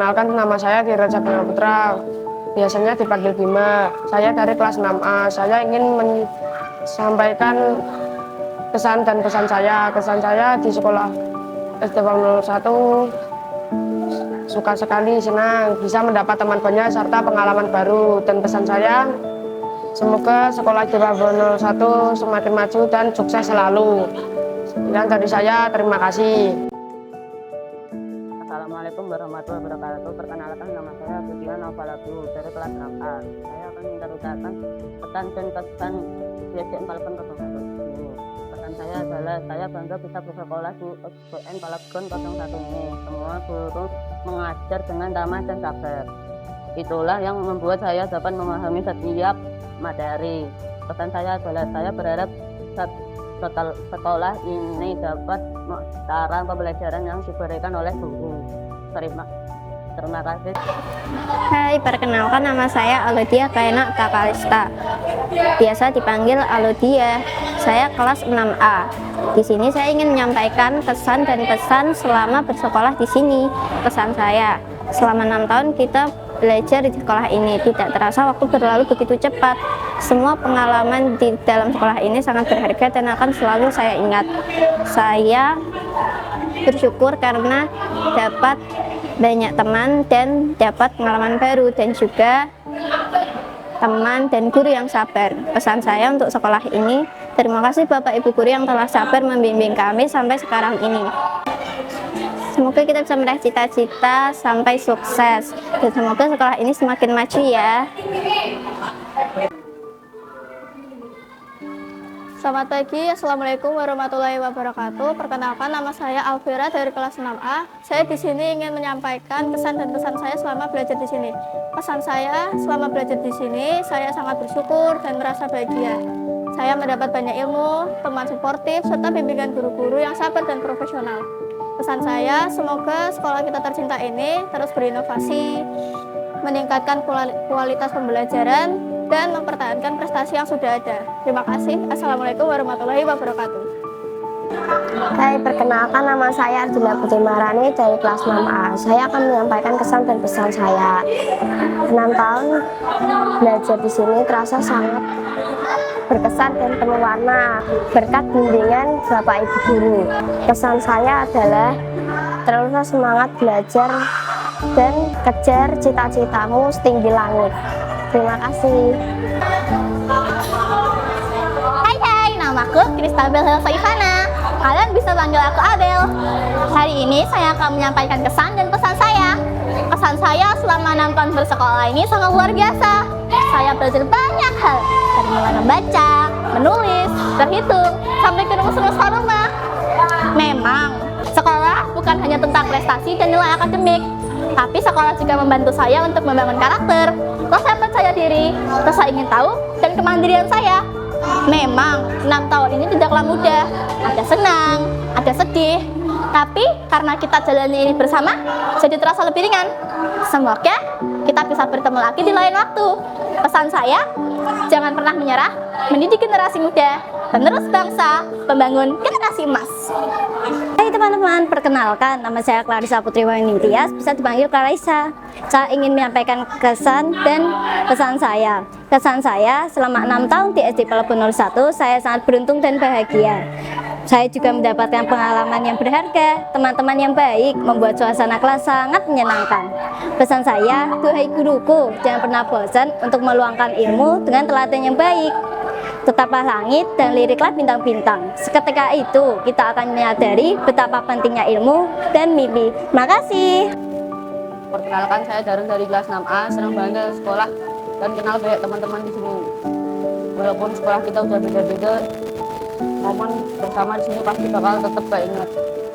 Perkenalkan, nama saya Diraja Bima Putra, biasanya dipanggil Bima. Saya dari kelas 6A. Saya ingin menyampaikan kesan dan pesan saya. Kesan saya di sekolah SD 01 suka sekali, senang bisa mendapat teman banyak serta pengalaman baru. Dan pesan saya, semoga sekolah SD 01 semakin maju dan sukses selalu. Sekian dari saya, terima kasih. Assalamualaikum warahmatullahi wabarakatuh. Perkenalkan, nama saya Budian Novalabu dari kelas 6A. Saya akan menceritakan pesan dan kesan di SDN Palabuhan 01 ini. Pesan saya adalah saya bangga bisa bersekolah di SDN Palabuhan 01 ini. Semua guru mengajar dengan ramah dan sabar. Itulah yang membuat saya dapat memahami setiap materi. Pesan saya adalah saya berharap sekolah ini dapat cara pembelajaran yang diberikan oleh guru. Terima kasih. Hai, perkenalkan, nama saya Alodia Kaena Takalista. Biasa dipanggil Alodia. Saya kelas 6A. Di sini saya ingin menyampaikan kesan dan pesan selama bersekolah di sini. Kesan saya, selama 6 tahun kita belajar di sekolah ini. Tidak terasa waktu berlalu begitu cepat. Semua pengalaman di dalam sekolah ini sangat berharga dan akan selalu saya ingat. Saya bersyukur karena dapat banyak teman dan dapat pengalaman baru, dan juga teman dan guru yang sabar. Pesan saya untuk sekolah ini, terima kasih Bapak Ibu guru yang telah sabar membimbing kami sampai sekarang ini. Semoga kita bisa meraih cita-cita sampai sukses, dan semoga sekolah ini semakin maju ya. Selamat pagi, Assalamualaikum warahmatullahi wabarakatuh. Perkenalkan, nama saya Alvira dari kelas 6A. Saya di sini ingin menyampaikan kesan dan pesan saya selama belajar di sini. Pesan saya selama belajar di sini, saya sangat bersyukur dan merasa bahagia. Saya mendapat banyak ilmu, teman suportif, serta bimbingan guru-guru yang sabar dan profesional. Pesan saya, semoga sekolah kita tercinta ini terus berinovasi, meningkatkan kualitas pembelajaran, dan mempertahankan prestasi yang sudah ada. Terima kasih. Assalamualaikum warahmatullahi wabarakatuh. Hai, perkenalkan, nama saya Ardila Putri Maharani dari kelas 6A. Saya akan menyampaikan kesan dan pesan saya. 6 tahun belajar di sini terasa sangat berkesan dan penuh warna berkat bimbingan Bapak Ibu guru. Pesan saya adalah teruslah semangat belajar dan kejar cita-citamu setinggi langit. Terima kasih. Hai, namaku Kristabel Helsa Ivana. Kalian bisa panggil aku Abel. Hari ini saya akan menyampaikan kesan dan pesan saya. Kesan saya selama 6 tahun bersekolah ini sangat luar biasa. Saya belajar banyak hal, dari mulai membaca, menulis, berhitung, sampai ke rumus-rumus rumah. Memang, sekolah bukan hanya tentang prestasi dan nilai akademik, tapi sekolah juga membantu saya untuk membangun karakter, rasa percaya diri, rasa ingin tahu, dan kemandirian saya. Memang 6 tahun ini tidaklah mudah, ada senang, ada sedih, tapi karena kita jalani ini bersama, jadi terasa lebih ringan. Semoga kita bisa bertemu lagi di lain waktu. Pesan saya, jangan pernah menyerah, mendidik generasi muda, penerus bangsa, membangun generasi emas. Hai teman-teman, perkenalkan, nama saya Clarissa Putri Wahyuningtyas, bisa dipanggil Clarissa. Saya ingin menyampaikan kesan dan pesan saya. Kesan saya, selama 6 tahun di SD Palabuhan 01, saya sangat beruntung dan bahagia. Saya juga mendapatkan pengalaman yang berharga, teman-teman yang baik, membuat suasana kelas sangat menyenangkan. Pesan saya, duhai guruku, jangan pernah bosan untuk meluangkan ilmu dengan teladan yang baik. Tetaplah langit dan liriklah bintang-bintang. Seketika itu kita akan menyadari betapa pentingnya ilmu dan mimpi. Makasih. Perkenalkan, saya Darun dari kelas 6A. Senang banget sekolah dan kenal banyak teman-teman di sini. Walaupun sekolah kita udah beda-beda, momen bersama di sini pasti bakal tetap keinget.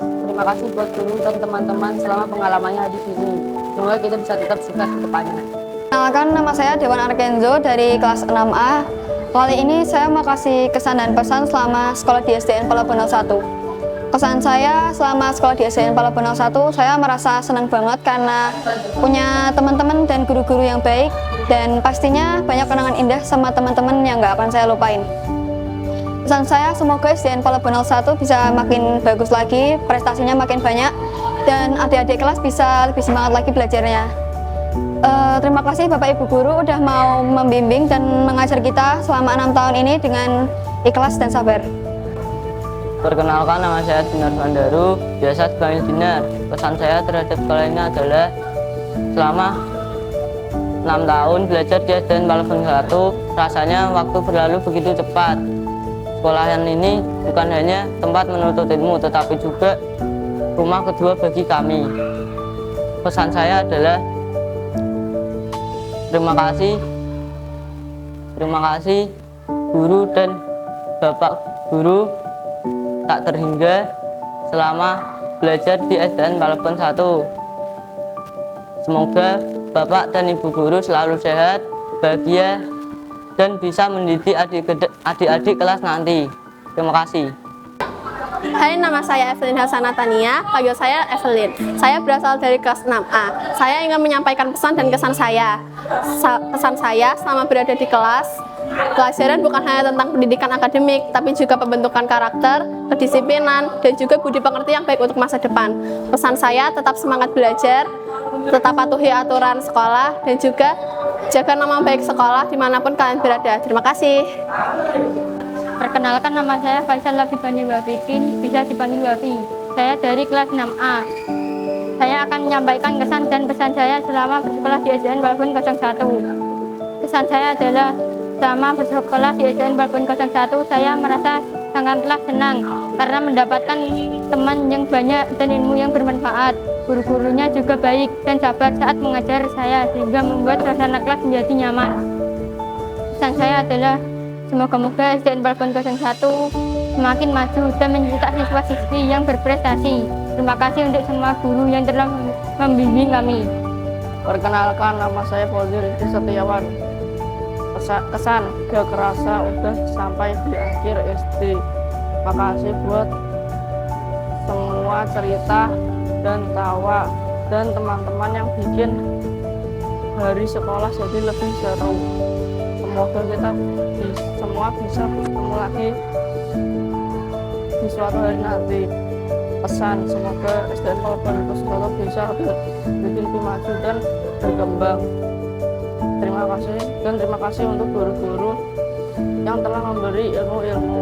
Terima kasih buat guru dan teman-teman selama pengalamannya di sini. Semoga kita bisa tetap sukses ke depannya. Perkenalkan, nama saya Dewan Arkenzo dari kelas 6A. Kali ini saya mau kasih kesan dan pesan selama sekolah di SDN Palabuhan 01. Kesan saya selama sekolah di SDN Palabuhan 01, saya merasa senang banget karena punya teman-teman dan guru-guru yang baik, dan pastinya banyak kenangan indah sama teman-teman yang nggak akan saya lupain. Pesan saya, semoga SDN Palabuhan 01 bisa makin bagus lagi, prestasinya makin banyak, dan adik-adik kelas bisa lebih semangat lagi belajarnya. Terima kasih Bapak Ibu Guru udah mau membimbing dan mengajar kita selama 6 tahun ini dengan ikhlas dan sabar. Perkenalkan, nama saya Dinar Bandaru, biasa dipanggil Dinar. Pesan saya terhadap sekolah ini adalah selama 6 tahun belajar di SDN Paleban 1, rasanya waktu berlalu begitu cepat. Sekolahan ini bukan hanya tempat menuntut ilmu, tetapi juga rumah kedua bagi kami. Pesan saya adalah terima kasih guru dan Bapak Guru tak terhingga selama belajar di SDN Paleban 1. Semoga Bapak dan Ibu Guru selalu sehat, bahagia, dan bisa mendidik adik-adik kelas nanti. Terima kasih. Hai, nama saya Evelyn Hasanah Tania, panggil saya Evelyn. Saya berasal dari kelas 6A. Saya ingin menyampaikan pesan dan kesan saya. Pesan saya selama berada di kelas, pelajaran bukan hanya tentang pendidikan akademik, tapi juga pembentukan karakter, kedisiplinan, dan juga budi pekerti yang baik untuk masa depan. Pesan saya tetap semangat belajar, tetap patuhi aturan sekolah, dan juga jaga nama baik sekolah dimanapun kalian berada. Terima kasih. Perkenalkan, nama saya Faisal Labibani Wafikin, bisa dipanggil Wafi. Saya dari kelas 6A. Saya akan menyampaikan kesan dan pesan saya selama bersekolah di SDN Paleban 01. Kesan saya adalah selama bersekolah di SDN Paleban 01, saya merasa sangatlah senang karena mendapatkan teman yang banyak dan ilmu yang bermanfaat. Guru-gurunya juga baik dan sabar saat mengajar saya, sehingga membuat suasana kelas menjadi nyaman. Pesan saya adalah semoga-moga SDN Paleban 01 semakin maju dan mencetak siswa-siswi yang berprestasi. Terima kasih untuk semua guru yang telah membimbing kami. Perkenalkan, nama saya Fauzi Rizky Setiawan. Kesan gak kerasa udah sampai di akhir SD. Makasih buat semua cerita dan tawa dan teman-teman yang bikin hari sekolah jadi lebih seru. Semoga kita semua bisa bertemu lagi di suatu hari nanti. Pesan, semoga SDN Paleban 01 bisa lebih maju dan berkembang. Terima kasih, dan terima kasih untuk guru-guru yang telah memberi ilmu-ilmu.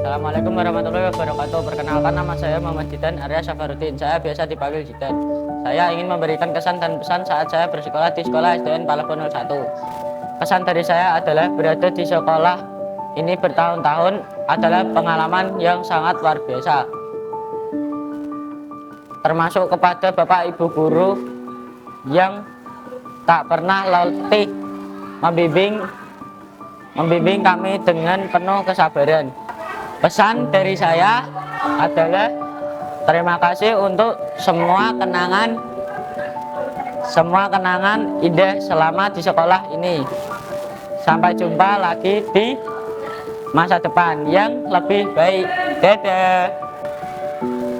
Assalamualaikum warahmatullahi wabarakatuh. Perkenalkan, nama saya Muhammad Jidan Arya Safarudin. Saya biasa dipanggil Jidan. Saya ingin memberikan kesan dan pesan saat saya bersekolah di sekolah SDN Paleban 01. Pesan dari saya adalah berada di sekolah ini bertahun-tahun adalah pengalaman yang sangat luar biasa. Termasuk kepada Bapak Ibu Guru yang tak pernah letih membimbing kami dengan penuh kesabaran. Pesan dari saya adalah terima kasih untuk semua kenangan indah selama di sekolah ini. Sampai jumpa lagi di masa depan yang lebih baik. Dadah.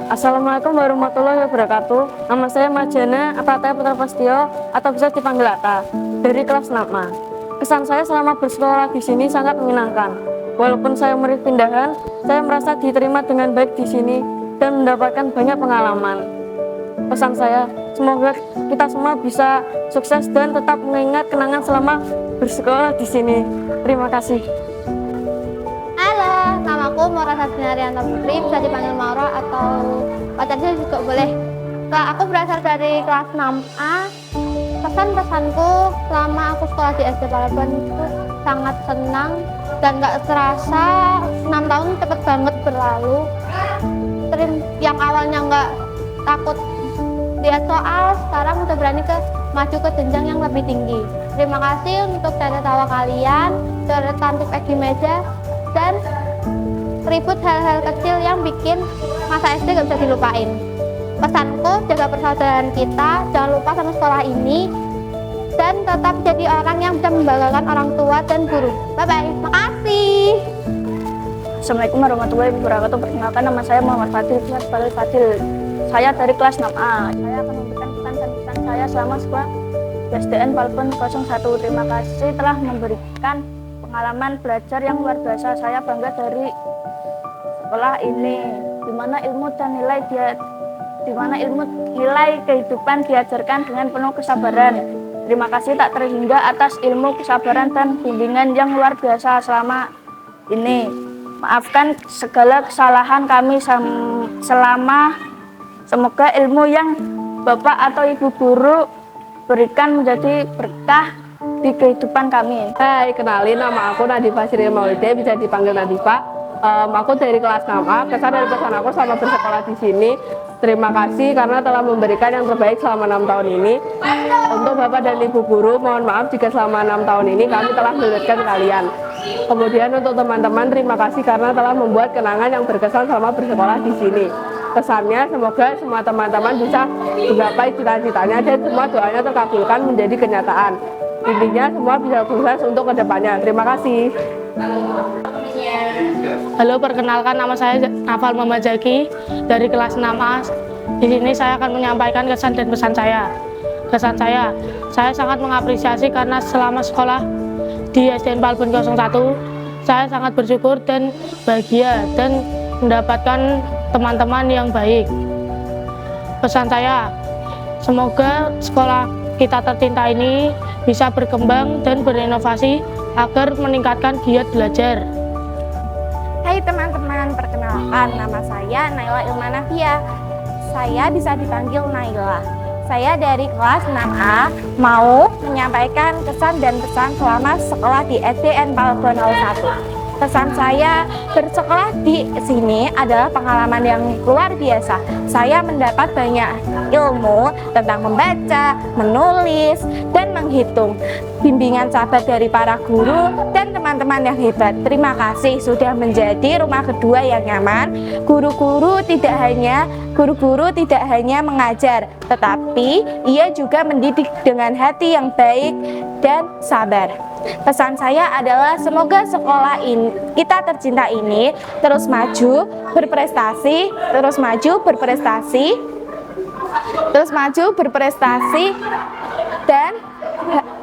Assalamualaikum warahmatullahi wabarakatuh. Nama saya Marjana Aprataya Putra Pastio atau bisa dipanggil Atta dari kelas 6A. Kesan saya selama bersekolah di sini sangat menyenangkan. Walaupun saya murid pindahan, saya merasa diterima dengan baik di sini dan mendapatkan banyak pengalaman. Pesan saya, semoga kita semua bisa sukses dan tetap mengingat kenangan selama bersekolah di sini. Terima kasih. Halo, namaku Maura Sasinarianta Putri, bisa dipanggil Maura atau pacarnya juga boleh. Aku berasal dari kelas 6A. Pesan-pesanku selama aku sekolah di SD Paleban itu sangat senang dan gak terasa 6 tahun cepet banget berlalu. Yang awalnya gak takut lihat soal, sekarang udah berani maju ke jenjang yang lebih tinggi. Terima kasih untuk cara tawa kalian, cara cantik di meja, dan ribut hal-hal kecil yang bikin masa SD gak bisa dilupain. Pesanku, jaga persaudaraan kita, jangan lupa sama sekolah ini, dan tetap jadi orang yang bisa membanggakan orang tua dan guru. Bye-bye, makasih. Assalamualaikum warahmatullahi wabarakatuh. Perkenalkan, nama saya Muhammad Fadil, Fadil. Saya dari kelas 6A. Saya akan memberikan pesan dan pesan saya selama sekolah SDN Paleban 01. Terima kasih telah memberikan pengalaman belajar yang luar biasa. Saya bangga dari sekolah ini, di mana ilmu dan nilai dia di mana ilmu nilai kehidupan diajarkan dengan penuh kesabaran. Terima kasih tak terhingga atas ilmu, kesabaran, dan bimbingan yang luar biasa selama ini. Maafkan segala kesalahan kami selama. Semoga ilmu yang Bapak atau Ibu guru berikan menjadi berkah di kehidupan kami. Hai, kenalin nama aku Nadifa Sri Maulide, bisa dipanggil Nadifa. Aku dari kelas 6A. Kesan dari pesan aku selama bersekolah di sini, terima kasih karena telah memberikan yang terbaik selama 6 tahun ini. Untuk Bapak dan Ibu guru, mohon maaf jika selama 6 tahun ini kami telah menyulitkan kalian. Kemudian untuk teman-teman, terima kasih karena telah membuat kenangan yang berkesan selama bersekolah di sini. Pesannya, semoga semua teman-teman bisa menggapai cita-citanya dan semua doanya terkabulkan menjadi kenyataan. Intinya semua bisa sukses untuk kedepannya. Terima kasih. Halo, perkenalkan nama saya Nafal Muhammad Zaki dari kelas 6A. Di sini saya akan menyampaikan kesan dan pesan saya. Kesan saya sangat mengapresiasi karena selama sekolah di SDN Palbun 01, saya sangat bersyukur dan bahagia dan mendapatkan teman-teman yang baik. Pesan saya, semoga sekolah kita tercinta ini bisa berkembang dan berinovasi agar meningkatkan giat belajar. Hai teman-teman, perkenalkan nama saya Naila Ilmanafia. Saya bisa dipanggil Naila. Saya dari kelas 6A mau menyampaikan kesan dan pesan selama sekolah di SDN Palbun 01. Pesan saya bersekolah di sini adalah pengalaman yang luar biasa. Saya mendapat banyak ilmu tentang membaca, menulis, dan menghitung. Bimbingan sahabat dari para guru dan teman-teman yang hebat. Terima kasih sudah menjadi rumah kedua yang nyaman. Guru-guru tidak hanya mengajar, tetapi ia juga mendidik dengan hati yang baik dan sabar. Pesan saya adalah semoga sekolah kita tercinta ini terus maju, berprestasi,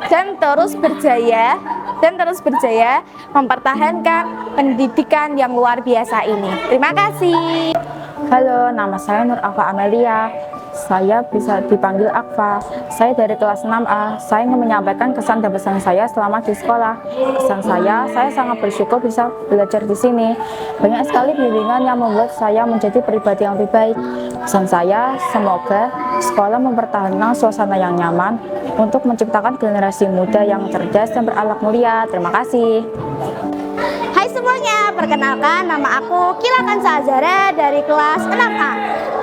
dan terus berjaya mempertahankan pendidikan yang luar biasa ini. Terima kasih. Halo, nama saya Nur Alfa Amelia. Saya bisa dipanggil Akfa. Saya dari kelas 6A. Saya ingin menyampaikan kesan dan pesan saya selama di sekolah. Kesan saya sangat bersyukur bisa belajar di sini. Banyak sekali bimbingan yang membuat saya menjadi pribadi yang lebih baik. Pesan saya, semoga sekolah mempertahankan suasana yang nyaman untuk menciptakan generasi muda yang cerdas dan berakhlak mulia. Terima kasih. Hai semuanya, perkenalkan nama aku Kilakan Sazara dari kelas 6A.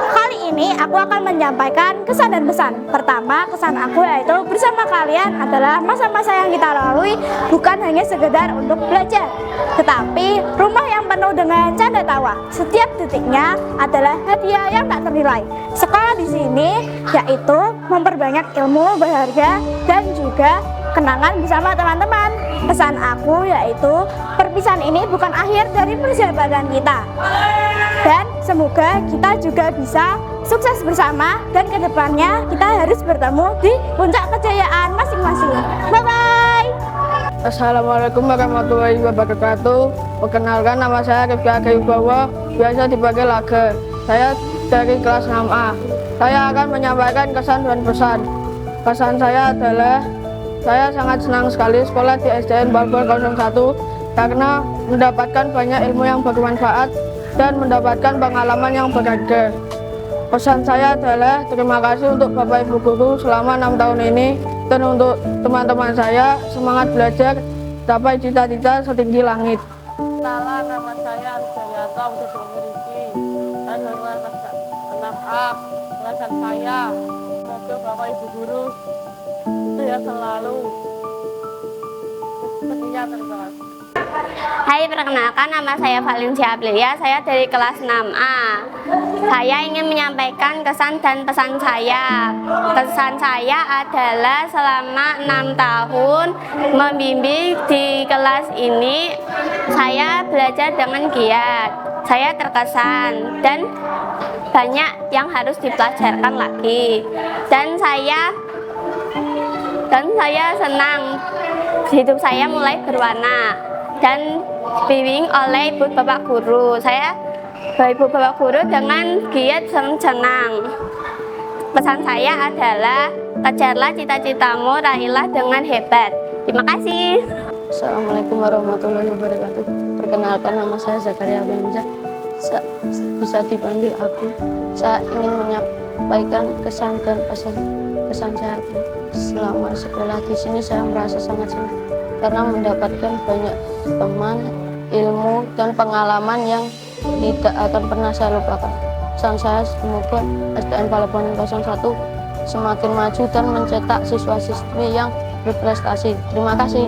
Kali ini aku akan menyampaikan kesan dan pesan. Pertama, kesan aku yaitu bersama kalian adalah masa-masa yang kita lalui bukan hanya sekedar untuk belajar, tetapi rumah yang penuh dengan canda tawa. Setiap detiknya adalah hadiah yang tak ternilai. Sekolah di sini yaitu memperbanyak ilmu berharga dan juga kenangan bersama teman-teman. Pesan aku yaitu perpisahan ini bukan akhir dari persahabatan kita. Dan semoga kita juga bisa sukses bersama dan kedepannya kita harus bertemu di puncak kejayaan masing-masing. Bye-bye. Assalamualaikum warahmatullahi wabarakatuh. Perkenalkan nama saya Rifki Agayubawa, biasa dipanggil Aga. Saya dari kelas 6A. Saya akan menyampaikan kesan dan pesan. Kesan saya adalah saya sangat senang sekali sekolah di SDN Palbun 01 karena mendapatkan banyak ilmu yang bermanfaat dan mendapatkan pengalaman yang berharga. Pesan saya adalah terima kasih untuk Bapak Ibu Guru selama 6 tahun ini dan untuk teman-teman saya semangat belajar capai cita-cita setinggi langit. Kenalan, nama saya Jayata untuk memiliki. Saya dari kelas 6A. Pesan saya, semoga Bapak Ibu Guru sehat selalu. Sekian, terima kasih. Hai, perkenalkan nama saya Valencia Aprilia, saya dari kelas 6A. Saya ingin menyampaikan kesan dan pesan saya. Kesan saya adalah selama 6 tahun membimbing di kelas ini, saya belajar dengan giat. Saya terkesan dan banyak yang harus dipelajarkan lagi. Dan saya senang hidup saya mulai berwarna dan bimbing oleh ibu bapak guru. Saya ibu bapak guru dengan giat senang. Pesan saya adalah kejarlah cita-citamu, raihlah dengan hebat. Terima kasih. Assalamualaikum warahmatullahi wabarakatuh. Perkenalkan, nama saya Zakaria Benja. Bisa dipanggil aku. Saya ingin menyampaikan kesan dan pesan saya selama sekolah di sini. Saya merasa sangat senang karena mendapatkan banyak teman, ilmu dan pengalaman yang tidak akan pernah saya lupakan. Pesan saya semoga SDN Palebuhan 01 semakin maju dan mencetak siswa-siswi yang berprestasi. Terima kasih.